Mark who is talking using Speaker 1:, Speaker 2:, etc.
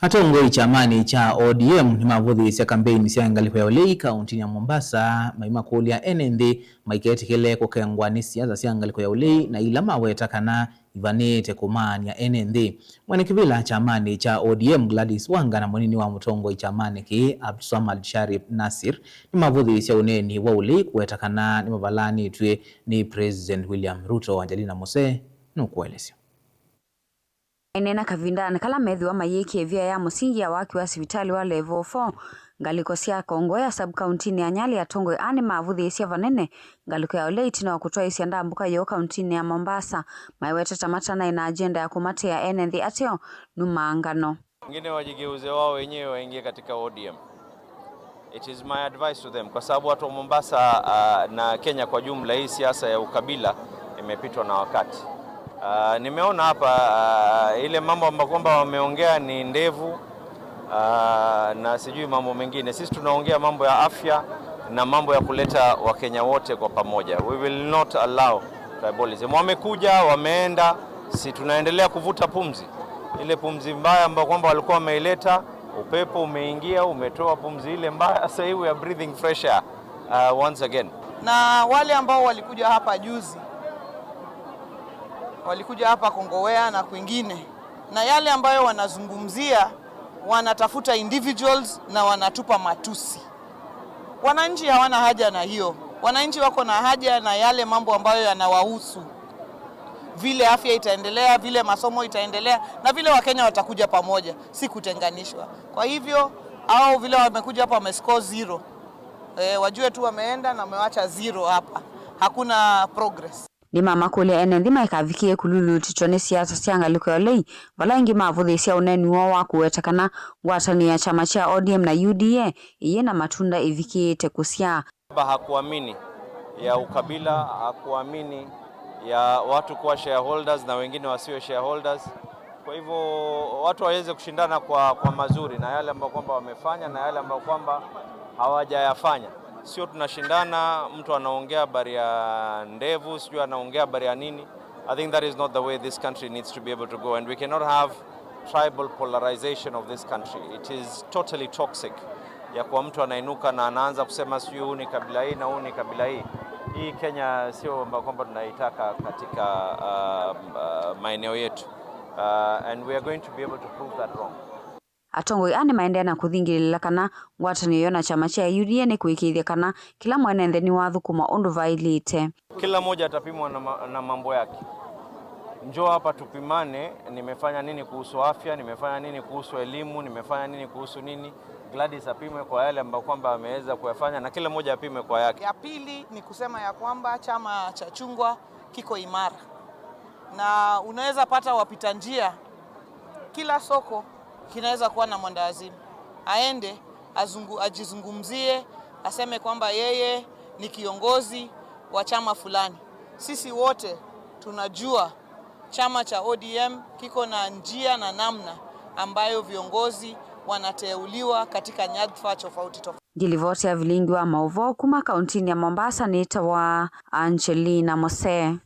Speaker 1: Hatongoi chamani cha ODM ni mavuthi cia kampeni cia ngalifo ya ulei kaunti ya Mombasa maima kulia NND maiketikele kukengwani siasa cia ngalifo ya ulei na ila maweta kana ivanite kumani ya NND. Mwanakivila chamani cha ODM Gladys Wanga na mwanini wa mutongoi chamani ki Abdulswamad Sharif Nasir ni mavuthi cia uneni wa ulei kuweta kana ni mavalani tuwe ni President William Ruto. Angelina Mose nukuelesio.
Speaker 2: Enena kavindana kala methi wa mayeki evia ya musingi ya waki wa sivitali wa level 4 ngaliko sia Kongo ya sub-county ya Nyali ya Tongoi ane mavuthi isia vanene ngaliko ya ulei tina wa kutoa isia ndambuka yo county ya Mombasa maiweta tamatana ina agenda ya kumate ya NND ateo numaangano.
Speaker 3: Wengine wajigeuze wao wenyewe waingie katika ODM. It is my advice to them kwa sababu watu wa Mombasa na Kenya kwa jumla hii siasa ya ukabila imepitwa na wakati. Nimeona hapa ile mambo ambayo kwamba wameongea ni ndevu na sijui mambo mengine. Sisi tunaongea mambo ya afya na mambo ya kuleta Wakenya wote kwa pamoja. We will not allow tribalism. Wamekuja, wameenda, si tunaendelea kuvuta pumzi. Ile pumzi mbaya ambayo kwamba walikuwa wameileta, upepo umeingia, umetoa pumzi ile mbaya. Sasa hivi we are breathing fresh air once again.
Speaker 4: Na wale ambao walikuja hapa juzi walikuja hapa Kongowea na kwingine, na yale ambayo wanazungumzia wanatafuta individuals na wanatupa matusi. Wananchi hawana haja na hiyo. Wananchi wako na haja na yale mambo ambayo yanawahusu, vile afya itaendelea, vile masomo itaendelea na vile Wakenya watakuja pamoja, si kutenganishwa. Kwa hivyo au vile wamekuja hapa wamescore 0, wajue tu wameenda na wamewacha 0 hapa, hakuna progress.
Speaker 2: Ni mama kulia NND maikavikie kululu tichone siasa cia ngaliko ya ulei vala ingi mavuthi cia uneni wa kuwetakana ngwatani ya chama cha ODM na UDA iye na matunda ivikiite kusia.
Speaker 3: Hakuamini ya ukabila, hakuamini ya watu kuwa shareholders na wengine wasiwe shareholders. Kwa hivyo watu waweze kushindana kwa mazuri na yale ambayo kwamba wamefanya na yale ambayo kwamba hawajayafanya. Sio tunashindana, mtu anaongea habari ya ndevu, sio anaongea habari ya nini. I think that is not the way this country needs to be able to go, and we cannot have tribal polarization of this country. It is totally toxic. Ya kwa mtu anainuka na anaanza kusema sio huu ni kabila hii na huu ni kabila hii. Hii Kenya sio kwamba tunaitaka katika maeneo yetu. And we are going to be able to prove that wrong.
Speaker 2: Atongoi ane maendea na kuthingilila kana ngwatani yona chama cha UDA ni kuikithia kana kila mwenende ni wathukuma undu vailite.
Speaker 3: Kila moja atapimwa na mambo yake. Njoo hapa tupimane, nimefanya nini kuhusu afya, nimefanya nini kuhusu elimu, nimefanya nini kuhusu nini. Gladys apimwe kwa yale ambayo kwamba ameweza kuyafanya na kila moja apimwe kwa yake.
Speaker 4: Ya pili ni kusema ya kwamba chama cha chungwa kiko imara. Na unaweza pata wapita njia, kila soko kinaweza kuwa na mwendawazimu. Aende ajizungumzie, aseme kwamba yeye ni kiongozi wa chama fulani. Sisi wote tunajua chama cha ODM kiko na njia na namna ambayo viongozi wanateuliwa katika nyadhifa tofauti tofauti.
Speaker 2: Gilivoti ya vilingi wa Mauvo kuma kaunti ya Mombasa ni wa Angelina Mose.